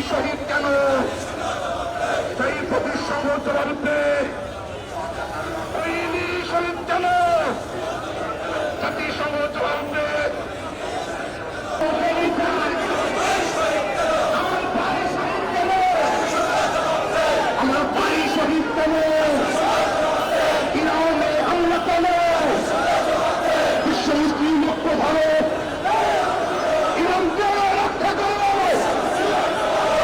শহীদ কেন? সেই প্রতিসংঘ জবাবে শহীদ কেন? জাতিসংঘ জবাবে আমার ভাই শহীদ কেন? ইরানে হামলা কেন? বিশ্ব মুসলিম ঐক্য ভারত ইরানকে রক্ষা করো।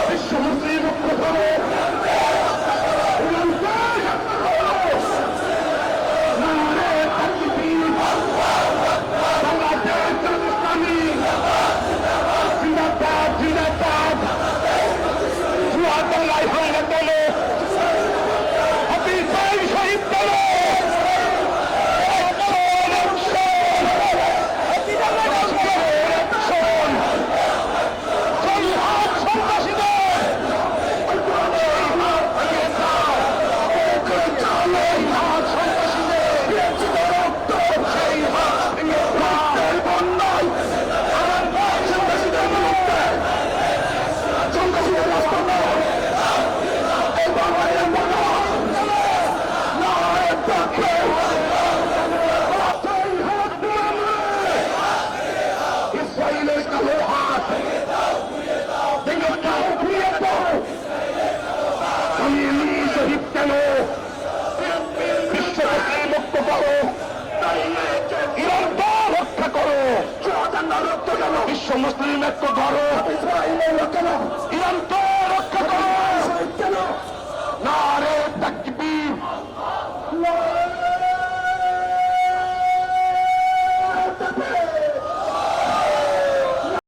বিশ্ব মুসলিম ঐক্য ভারত ইরানকে রক্ষা করো। নারে তাকবীর, বাংলাদেশ ইসলামী জিন্দাবাদ জিন্দাবাদ। জুয়ার বাংলায় হামলা কেন? হাফিজ ভাই শহীদ কেন? বিশ্ব মুসলিম ঐক্য করো।